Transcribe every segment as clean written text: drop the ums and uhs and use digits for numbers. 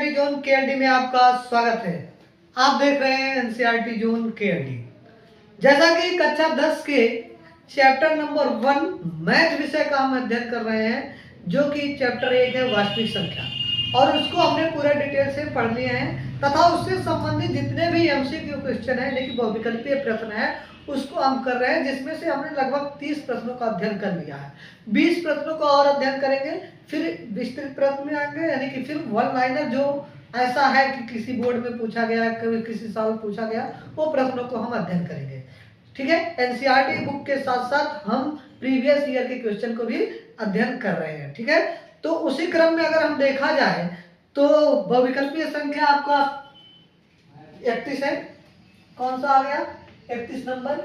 NCERT zone KLD में आपका स्वागत है। आप देख रहे हैं एनसीईआरटी जोन केएलडी। जैसा कि कक्षा 10 के चैप्टर नंबर 1 मैथ विषय का हम अध्ययन कर रहे हैं, जो कि चैप्टर 1 है वास्तविक संख्या, और उसको हमने पूरा डिटेल से पढ़ लिए हैं तथा उससे संबंधित जितने भी एमसीक्यू क्वेश्चन है, लेकिन बहुविकल्पीय प्रश्न है, उसको हम कर रहे हैं, जिसमें से हमने लगभग 30 प्रश्नों का अध्ययन कर लिया है। 20 प्रश्नों का और अध्ययन करेंगे, फिर विस्तृत प्रश्न में आएंगे, यानी कि फिर वन लाइनर जो ऐसा है कि किसी बोर्ड में पूछा गया, किसी साल पूछा गया, वो प्रश्नों को हम अध्ययन करेंगे। ठीक है, एनसीईआरटी बुक के साथ साथ हम प्रीवियस ईयर के क्वेश्चन को भी अध्ययन कर रहे हैं। ठीक है, तो उसी क्रम में अगर हम देखा जाए तो बहुविकल्पीय संख्या आपका 31 है। कौन सा आ गया? 31 नंबर,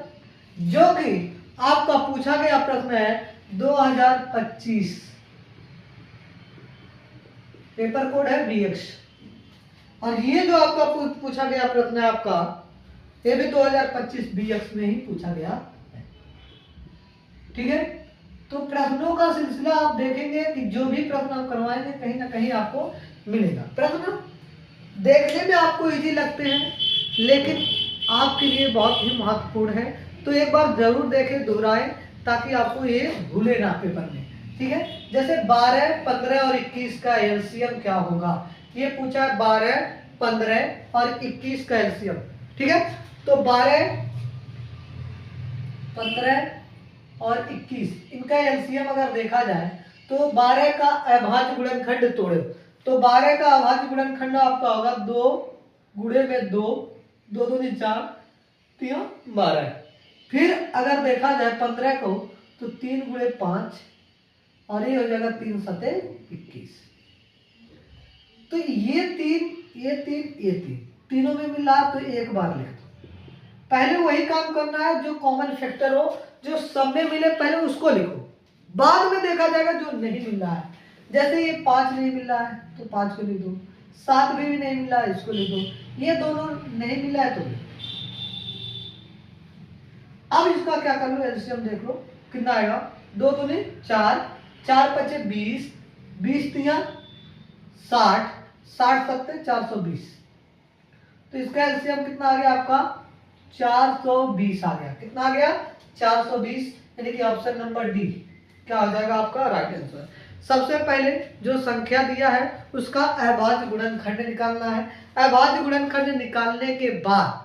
जो कि आपका पूछा गया प्रश्न है 2025, पेपर कोड है BX। और ये जो आपका पूछा गया प्रश्न है आपका, ये भी 2025 BX में ही पूछा गया है। ठीक है, तो प्रश्नों का सिलसिला आप देखेंगे कि जो भी प्रश्न आप करवाएंगे कहीं ना कहीं आपको मिलेगा। प्रश्न देखने में आपको इजी लगते हैं, लेकिन आपके लिए बहुत ही महत्वपूर्ण है, तो एक बार जरूर देखें, दोहराएं, ताकि आपको ये भूले ना पेपर में। ठीक है, जैसे 12, 15 और 21 का एलसीएम क्या होगा, ये पूछा है। 12, 15 और 21 का एलसीएम। ठीक है, तो 12, 15 और 21 इनका एलसीएम अगर देखा जाए तो 12 का अभाज्य गुणनखंड तोड़े, तो 12 का अभाज्य गुणनखंड आपका होगा 2 गुणे में 2, 2 दूनी 4, 3 12। फिर अगर देखा जाए 15 को तो 3 गुणे 5 और ये हो जाएगा 3 सते 21। तो ये 3, ये 3, ये 3 तीनों में मिला तो एक बार लिख दो। पहले वही काम करना है जो कॉमन फैक्टर हो, जो सब में मिले, पहले उसको लिखो, बाद में देखा जाएगा जो नहीं मिल रहा है। जैसे ये 5 नहीं मिल रहा है तो 5 को लिख दो, 7 भी नहीं मिला है, इसको लिख दो, ये दोनों नहीं मिला है तो लिख दो। अब इसका क्या कर लो, एलसीएम देख लो कितना आएगा। 2 दूनी 4, 4 पचे 20, 20 तिया 60, 60 सत्ते 420। तो इसका एलसीएम कितना आ गया आपका? 420 आ गया। कितना आ गया? 420, यानी कि ऑप्शन नंबर डी क्या हो जाएगा आपका राइट आंसर। सबसे पहले जो संख्या दिया है उसका अभाज्य गुणनखंड निकालना है। अभाज्य गुणनखंड निकालने के बाद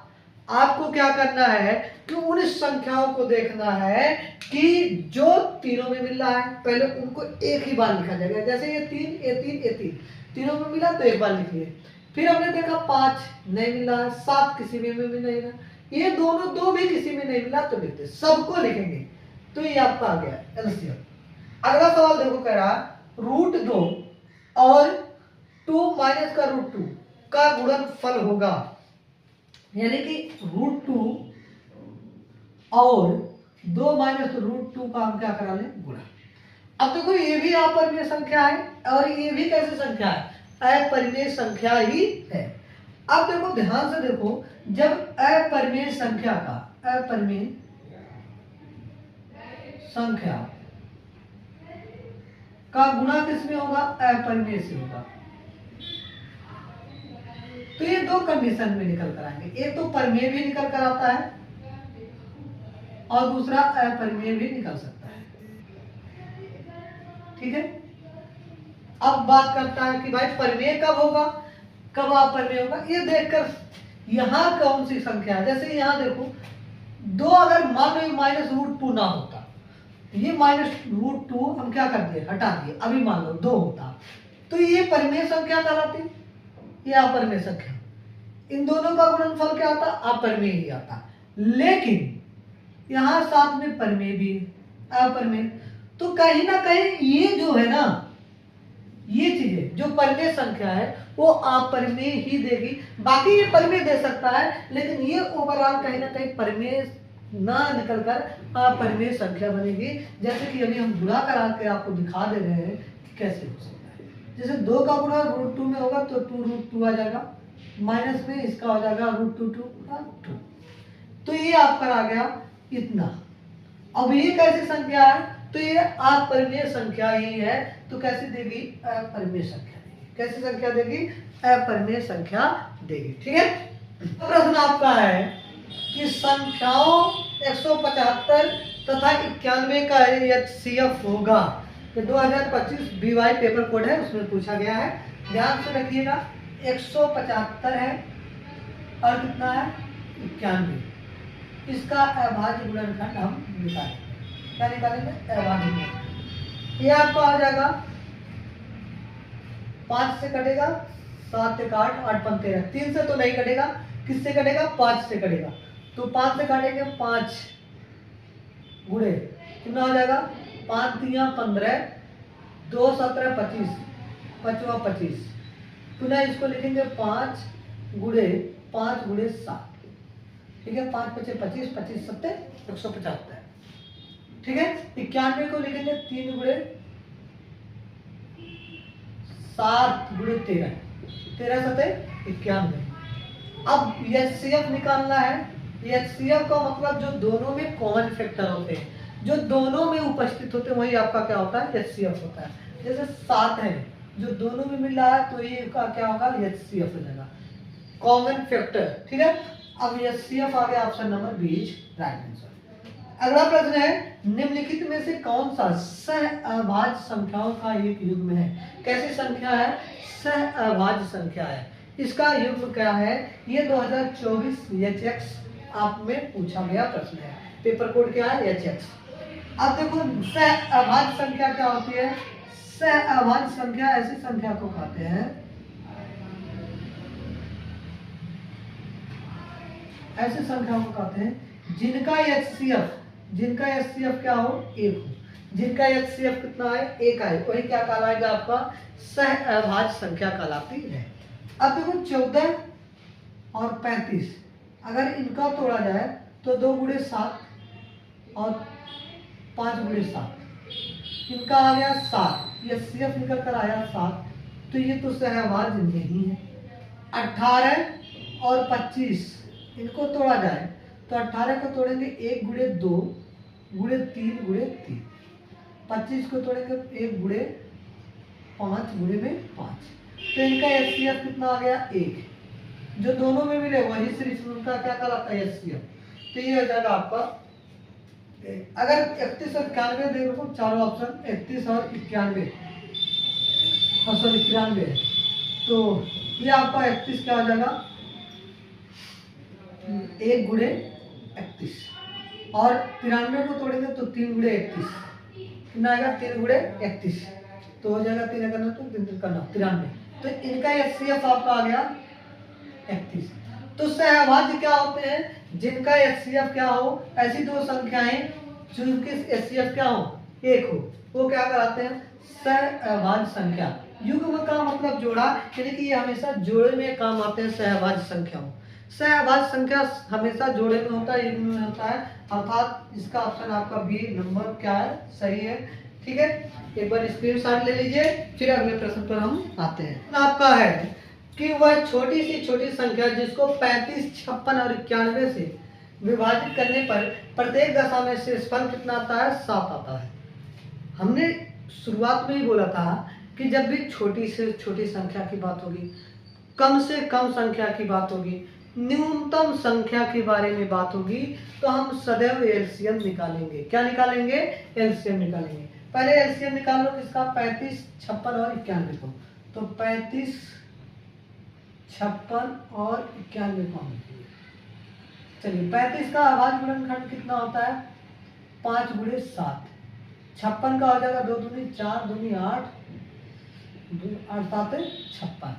आपको क्या करना है कि उन संख्याओं को देखना है कि जो तीनों में मिल रहा है, पहले उनको एक ही बार लिखा जाएगा। जैसे ये 3, ये 3, ये 3 तीनों में मिला तो एक बार लिखिए। फिर हमने देखा 5 नहीं मिला, 7 किसी में भी नहीं मिला, ये दोनों 2 भी किसी में नहीं मिला तो लिखते, सबको लिखेंगे। तो ये आपका आ गया एलसीएम। अगला सवाल देखो, कह रहा √2 और 2 माइनस का √2 का गुणनफल होगा, यानी कि √2 और 2 माइनस √2 का हम क्या करा लें, गुणा। अब देखो ये भी अपरिमेय संख्या है और ये भी कैसी संख्या है, अपरिमेय संख्या ही है। अब देखो ध्यान से देखो, जब अपरिमेय संख्या का, अपरिमेय संख्या का गुणा किसमें होगा, अपरिमेय से होगा, तो ये 2 कंडीशन में निकल कर आएंगे। एक तो परिमेय भी निकल कर आता है और दूसरा अपरिमेय भी निकल सकता है। ठीक है, अब बात करता है कि भाई परिमेय कब होगा, कब अपरिमेय होगा। ये देखकर यहाँ कौन सी संख्या है, जैसे यहाँ देखो 2, अगर मान लो -√2 ना होता, ये -√2 हम क्या कर दिए, हटा दिए, अभी मान लो 2 होता, तो ये परिमेय संख्या कहलाती, ये अपरिमेय संख्या। इन दोनों का गुणनफल क्या आता, अपरिमेय ही आता। लेकिन यहाँ साथ में परिमेय भी है, अपरिमेय, तो कहीं ना कहीं ये जो है ना, ये चीजें जो परिमेय संख्या है वो अपरिमेय ही देगी। बाकी ये परिमेय दे सकता है, लेकिन ये ओवरऑल कहीं ना कहीं परिमेय ना निकलकर अपरिमेय संख्या बनेगी। जैसे कि अभी हम गुणा करा के आपको दिखा दे रहे हैं कि कैसे हो सकता है। जैसे 2 का गुणा √2 में होगा तो 2√2 आ जाएगा, माइनस में इसका हो जाएगा √2 तो ये आपका आ गया इतना। अब ये कैसी संख्या है, तो ये अपरिमेय संख्या ही है, तो कैसे देगी, अपरिमेय संख्या देगी। कैसी संख्या देगी? अपरिमेय संख्या देगी। ठीक है, प्रश्न आपका है कि संख्याओं 175 तथा 91 का HCF होगा। तो 2025 BY पेपर कोड है, उसमें पूछा गया है। ध्यान से रखिएगा, 175 है और कितना है? 91। इसका अभाज्य गुणनखंड हम निकालेंगे। क्या निकालेंगे? अभाज्य गुणनखंड। ये आपको आ जाएगा 5 से कटेगा, 7 से 8, 8 पंच 13, 3 से तो नहीं कटेगा, किससे कटेगा? 5 से कटेगा। तो 5 से काटेंगे, 5 गुणे कितना हो जाएगा? 5 तिया 15, 2 17 25, 5वां 25। पुनः इसको लिखेंगे 5 गुणे 5 गुणे 7। ठीक है, 5 पचे 25, 25 सत्ते 175। ठीक है, 91 को लिखेंगे 3 गुणे 7 गुणे 13, 13 सत्ते 91। अब HCF निकालना है। HCF का मतलब जो दोनों में कॉमन फैक्टर होते हैं, जो दोनों में उपस्थित होते हैं, वही आपका क्या होता है? HCF होता है। जैसे 7 है, जो दोनों में मिल रहा है, तो ये का क्या होगा? HCF हो जाएगा, कॉमन फैक्टर। ठीक है, अब HCF आ गया ऑप्शन नंबर 20, राइट आंसर। अगला प्रश्न है, निम्नलिखित में से कौन सा सहअभाज्य संख्याओं का एक युग्म है? कैसी संख्या है? सहअभाज्य संख्या है। इसका युग्म क्या है? ये 2024 HX आप में पूछा गया प्रश्न है। पेपर कोड क्या है? HX। अब देखो, सहअभाज्य संख्या क्या होती है? सहअभाज्य संख्या ऐसी संख्या को कहते हैं, ऐसी संख्या को कहते हैं जिनका HCF क्या हो? 1 हो। जिनका HCF कितना है? 1 आए, वही क्या कहलाएगा? आपका सहअभाज्य संख्या कहलाती है। अब देखो, 14 और 35 अगर इनका तोड़ा जाए तो 2 गुणे 7 और 5 गुणे 7, इनका आ गया 7, HCF निकल कर आया 7, तो ये तो सहअभाज्य नहीं है। 18 और 25 इनको तोड़ा जाए तो 18 को तोड़ेंगे 1 गुणे 2 गुणे 3 गुणे 3, 25 को तोड़ेंगे 1 गुणे 5 गुणे में 5, तो इनका HCF कितना आ गया? 1। जो दोनों में मिले वही सिर्फ उनका क्या कहलाता है? HCF। तो ये हो जाएगा आपका, अगर 31 और 91 देखो, चारों ऑप्शन 31 और 91, सॉरी 93 है, तो ये आपका 31 क्या हो जाएगा? 1 गुणे 31, और 93 को तोड़ेंगे तो 3 गुणे 31, कितना आएगा? 3 गुणे 31, तो हो जाएगा 3 करना तो 3 करना 93। तो इनका HCF आपका आ गया 31। तो सहअभाज्य क्या होते हैं? जिनका HCF क्या हो? ऐसी दो संख्याएं जिनकी HCF क्या हो? 1 हो, वो क्या कराते हैं? सहअभाज्य संख्या। युग्म का मतलब जोड़ा, यानी कि ये हमेशा जोड़े में काम आते हैं सहअभाज्य संख्याओं। सहअभाज्य संख्या हमेशा जोड़े में होता है, युग्म में होता है, अर्थात इसका ऑप्शन आपका बी नंबर क्या है? सही है। ठीक है, एक बार स्क्रीनशॉट ले लीजिए, फिर अगले प्रश्न पर हम आते हैं। आपका है कि वह छोटी सी छोटी संख्या जिसको 35, 56 और 91 से विभाजित करने पर प्रत्येक दशा में शेषफल कितना आता है? 7 आता है। हमने शुरुआत में ही बोला था कि जब भी छोटी से छोटी संख्या की बात होगी, कम से कम संख्या की बात होगी, न्यूनतम संख्या के बारे में बात होगी, तो हम सदैव एलसीएम निकालेंगे। क्या निकालेंगे? एलसीएम निकालेंगे। पहले एलसीएम निकाल लो किसका? 35, 56 और 91 को। तो 35, 56 और 91 को हम लिखेंगे। चलिए, 35 का अभाज्य गुणनखंड कितना होता है? 5 गुणे 7। 56 का हो जाएगा 2 दूनी 4, दूनी 8, 8 7 56।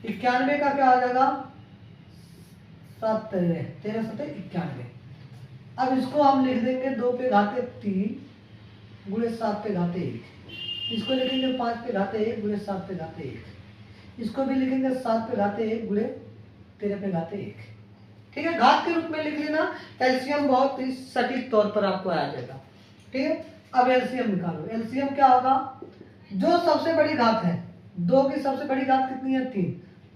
91 का क्या हो जाएगा? 7 13 7 91। अब इसको हम लिख देंगे 2 पे घाते 3 गुणे 7 पे घाते 1। इसको लिखेंगे 5 पे घाते 1 गुणे 7 पे घाते 1। इसको भी लिखेंगे 7 पे घाते 1 गुणे 13 पे घाते 1। ठीक है, घात के रूप में लिख लेना, एलसीएम बहुत ही सटीक तौर पर आपको आ जाएगा। ठीक है, अब एलसीएम निकालो। एलसीएम क्या होगा? जो सबसे बड़ी घात है, 2 की सबसे बड़ी घात कितनी है? 3,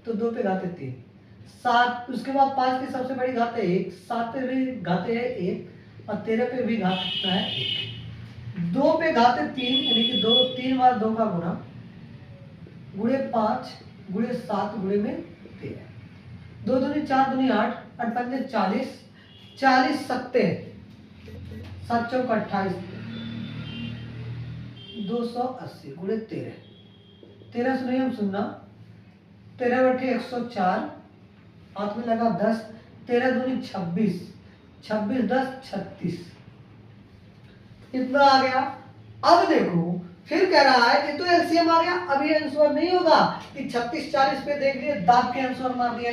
तो 2 पे घाते 3। 7, उसके बाद 5 की सबसे बड़ी घात है 1, 7 पे भी घाते है 1, और 13 पे भी घात कितना है? 1। 2 पे घाते 3, यानी कि 2 3 बार 2 का गुना, गुणे 5 गुणे 7 गुणे में 13, 2 दूनी 4 दूनी 8, 8 पंजे 40, 40 सत्ते 7 चौक 28, 280 गुणे 13, 13 सुनिए हम सुनना, 13 बटे 104, हाथ में लगा 10, 13 दूनी 26, 26 10 36, इतना आ गया। अब देखो फिर कह रहा है कि तो एलसीएम आ गया, अब ये आंसर नहीं होगा कि 36 40 पे देख लिए दाब के आंसर मार दिया,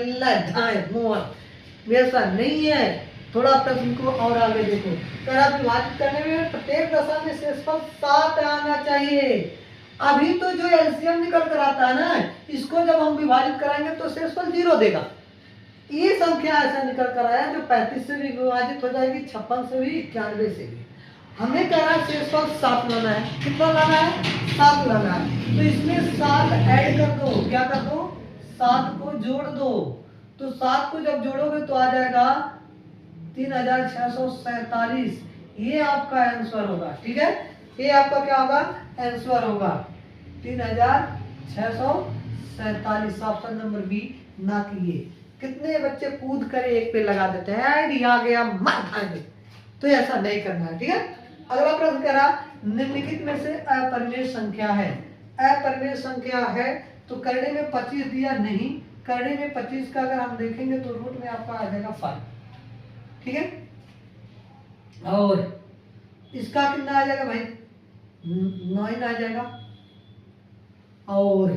वैसा नहीं है। थोड़ा प्रश्न को और आगे देखो, कह रहा विभाजित करने में प्रत्येक दशा में शेषफल 7 आना चाहिए। अभी तो जो एलसीएम निकल कर आता है ना, इसको जब हम विभाजित कराएंगे तो शेषफल 0 देगा। ये संख्या ऐसा निकल कर आया जो 35 से भी विभाजित हो जाएगी, 56 से भी, 91 से भी। हमें कह रहा है शेषफल 7 लाना है। कितना लाना है? 7 लाना है। तो इसमें 7 ऐड कर दो, क्या कर दो? 7 को जोड़ दो। तो 7 को जब जोड़ोगे तो आ जाएगा 3647। ये आपका आंसर होगा, ठीक है। ये आपका क्या होगा? आंसर होगा 3647, ऑप्शन नंबर बी ना किए। कितने बच्चे कूद कर एक पे लगा देते हैं, आ गया मार खाएंगे, तो ऐसा नहीं करना है, ठीक है। अगला प्रश्न कह रहा निम्नलिखित में से अपरिमेय संख्या है। अपरिमेय संख्या है तो करने में 25 दिया नहीं, करने में 25 का अगर हम देखेंगे तो रूट में आपका आ जाएगा 5, ठीक है। और इसका कितना आ जाएगा भाई? 9 आ जाएगा। और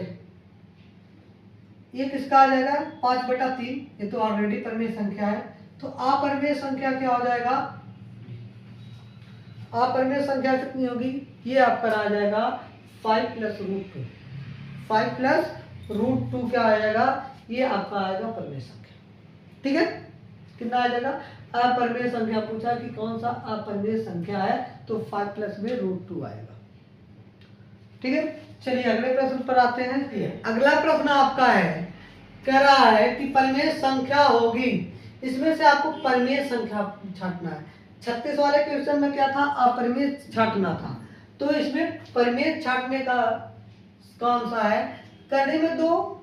ये किसका आ जाएगा? 5/3। ये तो ऑलरेडी परिमेय संख्या है। तो अपरिमेय संख्या क्या हो जाएगा? अपरिमेय संख्या कितनी होगी? ये आपका आ जाएगा 5 + √2। 5 + √2 क्या आ जाएगा? ये आपका आएगा परिमेय संख्या, ठीक है। कितना आ जाएगा? अपरिमेय संख्या पूछा कि कौन सा अपरिमेय संख्या है, तो 5 + में √2 आएगा, ठीक है। चलिए अगले प्रश्न पर आते हैं। अगला प्रश्न आपका है, कह रहा है कि परिमेय संख्या होगी, इसमें से आपको परिमेय संख्या छांटना है। 36 वाले क्वेश्चन में क्या था? अपरिमेय छांटना था। तो इसमें परिमेय छांटने का कौन सा है? करड़ी में 2,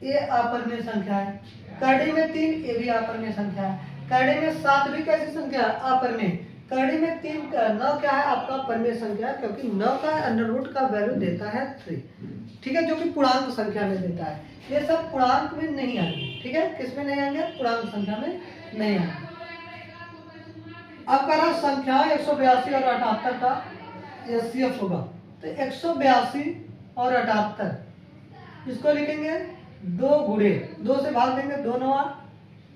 ये अपरिमेय संख्या है। करड़ी में 3, ये भी अपरिमेय संख्या है। करड़ी में 7 भी कैसी संख्या? अपरिमेय। करड़ी में 3 9 क्या है? आपका परिमेय संख्या, क्योंकि 9 का अंडर रूट का वैल्यू देता है 3, ठीक है, जो कि पूर्णांक संख्या में देता है। ये सब पूर्णांक में नहीं आएंगे, ठीक है। किस में नहीं आएंगे? पूर्णांक संख्या में नहीं आएंगे। अब करा संख्या 182 और 78 का एचसीएफ होगा, तो 182 और 78 इसको लिखेंगे 2 गुणे 2 से भाग देंगे, 2 9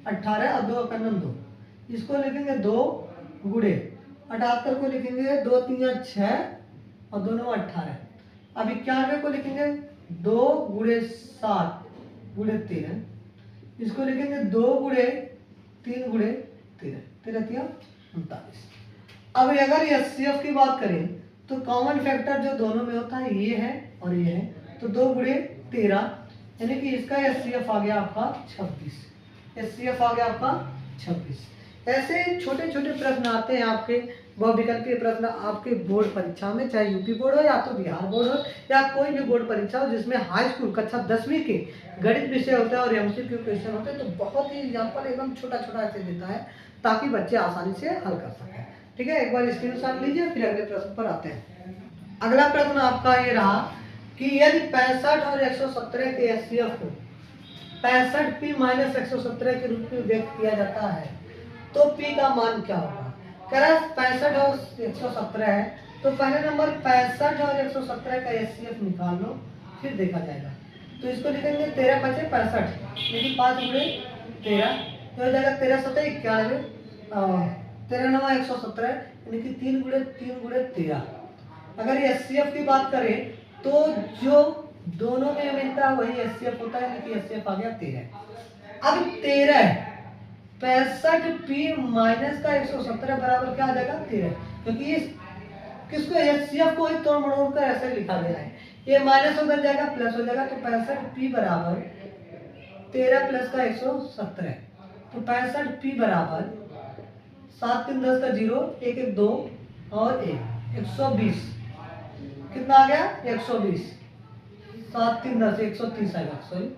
18 और 2 का 2, इसको लिखेंगे 2 गुणे 78 को लिखेंगे 2 3 6 और 2 9 18। अब 91 को लिखेंगे 2 गुणे 7 गुणे 13, इसको लिखेंगे 2 गुणे 3 गुणे 13, 13 3 39। अब अगर एचसीएफ की बात करें तो कॉमन फैक्टर जो दोनों में होता है ये है और ये है, तो 2 गुणे 13, यानी कि इसका एचसीएफ आ गया आपका 26। एचसीएफ आ गया आपका 26। ऐसे छोटे छोटे प्रश्न आते हैं आपके बहुविकल्पीय प्रश्न आपके बोर्ड परीक्षा में, चाहे यूपी बोर्ड हो या तो बिहार बोर्ड हो या कोई भी बोर्ड परीक्षा हो जिसमें हाई स्कूल कक्षा 10वीं के गणित विषय होता है और एमसीक्यू क्वेश्चन होते हैं, तो बहुत ही एग्जाम्पल एकदम छोटा छोटा ऐसे देता है ताकि बच्चे आसानी से हल कर सकें, ठीक है। एक बार स्क्रीनशॉट लीजिए, फिर अगले प्रश्न पर आते हैं। अगला प्रश्न आपका ये रहा कि यदि 65 और 117 के एचसीएफ को 65p - 117 के रूप में व्यक्त किया जाता है तो p का मान क्या होगा? कह रहा है 65 और 117 है, तो पहले नंबर 65 और 117 का एचसीएफ निकाल लो, फिर देखा जाएगा। तो इसको लिखेंगे 13 × 5 = 65, यानी 5 गुणे 13 तो हो जाएगा 13 7 91, 13 9 117, यानी कि 3 गुणे 13। अगर एचसीएफ की बात करें तो जो दोनों में मिलता है वही एचसीएफ होता है, यानी कि एचसीएफ आ गया 13। अब 13 65p - का 117 बराबर क्या आ जाएगा? 13, क्योंकि इस किसको एचसीएफ को ही तोड़ मरोड़ कर ऐसे लिखा गया है। ये माइनस उधर जाएगा प्लस हो जाएगा, तो 65p बराबर 13 + का 117, तो 65p बराबर 7 3 10 का 0 1 1 2 और 1 120। कितना आ गया? 120। 7 3 10 130 आएगा, सॉरी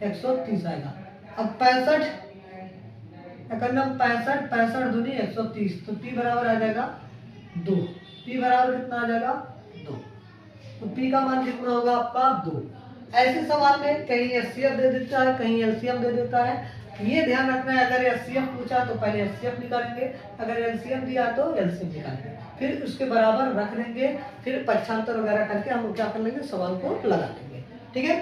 130 आएगा। अब 65 65 दूनी 130, तो P बराबर आ जाएगा 2। P बराबर कितना आ जाएगा 2, तो P का मान कितना होगा आपका 2। ऐसे सवाल में कहीं HCF दे देता है, कहीं LCM दे देता है। ये ध्यान रखना है, अगर HCF पूछा तो पहले HCF निकालेंगे, अगर LCM दिया तो LCM निकालेंगे, फिर उसके बराबर रख देंगे, फिर पक्षांतर वगैरह करके हम क्या कर लेंगे, सवाल को लगा लेंगे। ठीक है,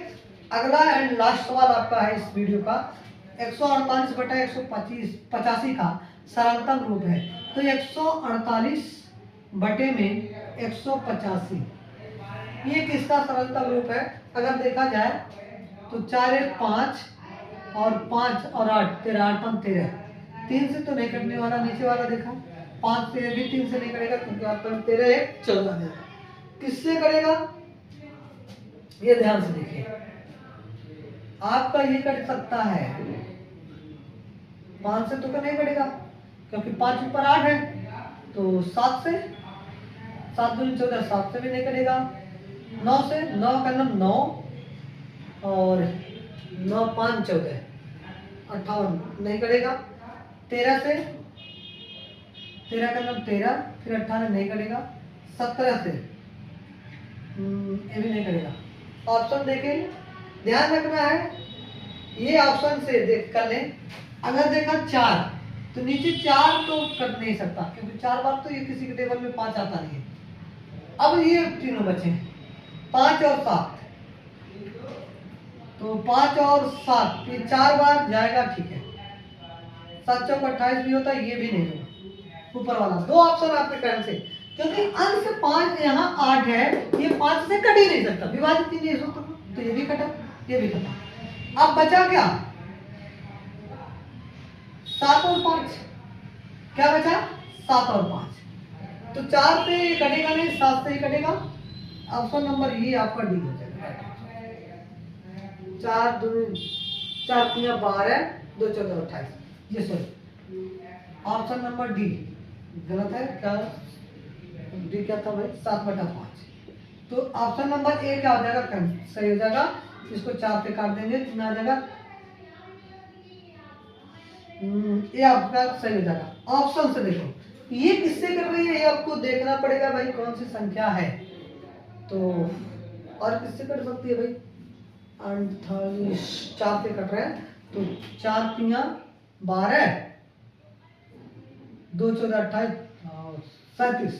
अगला एंड लास्ट सवाल आपका है इस वीडियो का, 148 बटा 185 का सरलतम रूप है। तो 148 बटे में 185 ये किसका सरलतम रूप है? अगर देखा जाए तो 4 1 5 और 5 और 8 13 8 5 13, 3 से तो नहीं कटने वाला, नीचे वाला देखा 5 से भी 3 से नहीं कटेगा, क्योंकि आपका 13 1 14 है। किससे कटेगा ये ध्यान से देखिए, आपका ये कट सकता है 5 से तो नहीं कटेगा, क्योंकि 5 ऊपर 8 है, तो 7 से 7 दूनी 14, 7 से भी नहीं कटेगा। 9 से 9 का नाम 9 और 9 5 14 58 नहीं कटेगा। 13 से 13 का नाम 13, फिर 18 नहीं कटेगा। 17 से ये भी नहीं कटेगा। ऑप्शन देखें, ध्यान रखना है, ये ऑप्शन से देख कर लें। अगर देखा 4 तो नीचे 4 तो कट नहीं सकता, क्योंकि 4 बार तो ये किसी के टेबल में 5 आता नहीं है। अब ये तीनों बचे 5 और 7, तो 5 और 7 ये 4 बार जाएगा, ठीक है। 7 चौक 28 भी होता है, ये भी नहीं होगा। ऊपर वाला 2 ऑप्शन आपके टर्न से, क्योंकि अंश 5 यहाँ 8 है, ये 5 से कट ही नहीं सकता, विभाजित ही नहीं हो सकता, तो ये भी कटा, ये भी कटा। अब बचा क्या 7 और 5, क्या बचा 7 और 5, तो 4 से कटेगा नहीं, 7 से ही कटेगा। ऑप्शन नंबर ये आपका डी हो जाएगा। 4 2 4 3 12 2 14 28, ये सॉरी ऑप्शन नंबर डी गलत है। क्या डी क्या था भाई 7 बटा 5, तो ऑप्शन नंबर ए क्या हो जाएगा, सही हो जाएगा। इसको 4 पे काट देंगे, कितना आ जाएगा, ये आपका सही हो जाएगा। ऑप्शन से देखो ये किससे कर रही है, ये आपको देखना पड़ेगा भाई कौन सी संख्या है। तो और किससे कट सकती है भाई, 48 4 पे कट रहा है, तो 4 3 12 2 14 28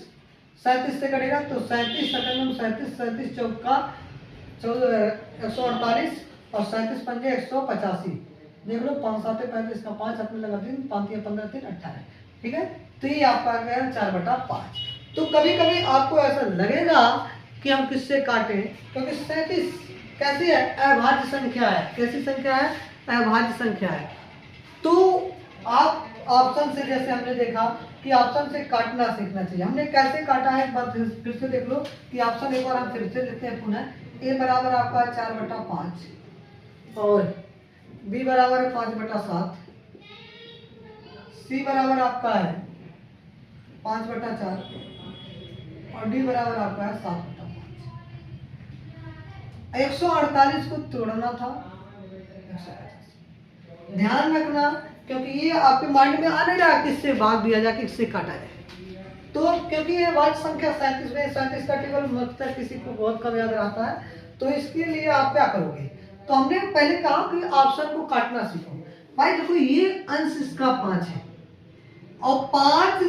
37 से कटेगा, तो 37 सेकंड 37 37 चौका 148 और 37 पंजे 185, देख लो 5 7 35 का 5 अपने लगा 3 5 15 3 18, ठीक है। तो ये आपका आ गया 4 बटा 5। तो कभी कभी आपको ऐसा लगेगा कि हम किससे काटें, क्योंकि 37 कैसी है, अभाज्य संख्या है। कैसी संख्या है, अभाज्य संख्या है। तो आप ऑप्शन से, जैसे हमने देखा कि ऑप्शन से काटना सीखना चाहिए। हमने कैसे काटा है एक बार फिर से देख लो कि ऑप्शन एक बार हम फिर से लेते हैं पुनः। ए बराबर आपका 4 बटा 5 और बी बराबर है 5 बटा 7, सी बराबर आपका है 5 बटा 4 और डी बराबर आपका है 7 बटा 5। 148 को तोड़ना था, ध्यान रखना, क्योंकि ये आपके माइंड में आ नहीं रहा किससे भाग दिया जाए, किससे काटा जाए। तो क्योंकि ये वाच्य संख्या 37 में 37 का टेबल मतलब किसी को बहुत कम याद रहता है, तो इसके लिए आप क्या करोगे, तो हमने पहले कहा कि ऑप्शन को काटना सीखो। भाई देखो ये अंश इसका 5 है और 5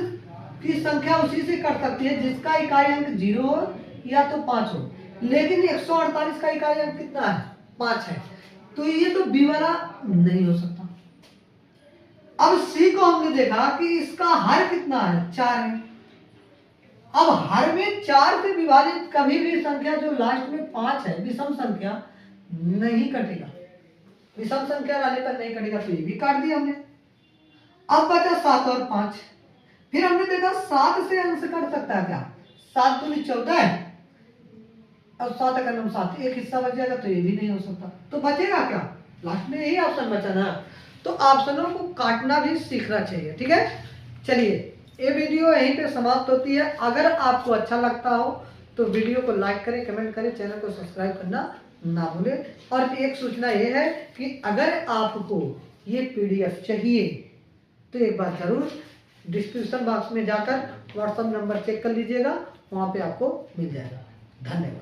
की संख्या उसी से कट सकती है जिसका इकाई अंक 0 हो या तो 5 हो, लेकिन 148 का इकाई अंक कितना है 5 है, तो ये तो बी वाला नहीं हो सकता। अब सी को हमने देखा कि इसका हर कितना है 4 है। अब हर में 4 से विभाजित कभी भी संख्या जो लास्ट में 5 है विषम संख्या नहीं कटेगा, विषम संख्या वाले पर नहीं कटेगा, तो ये भी काट दिया हमने। अब बचा 7 और 5, फिर हमने देखा 7 से अंश कट सकता है क्या, 7 दूनी 14 है और 7 का नाम 7, एक हिस्सा बच जाएगा, तो ये भी नहीं हो सकता। तो बचेगा क्या, लास्ट में यही ऑप्शन बचा ना। तो ऑप्शनों को काटना भी सीखना चाहिए, ठीक है। चलिए ये वीडियो यहीं पे समाप्त होती है। अगर आपको अच्छा लगता हो तो वीडियो को लाइक करें, कमेंट करें, चैनल को सब्सक्राइब करना ना भूले। और एक सूचना ये है कि अगर आपको ये PDF चाहिए तो एक बार जरूर डिस्क्रिप्शन बॉक्स में जाकर व्हाट्सएप नंबर चेक कर लीजिएगा, वहाँ पे आपको मिल जाएगा। धन्यवाद।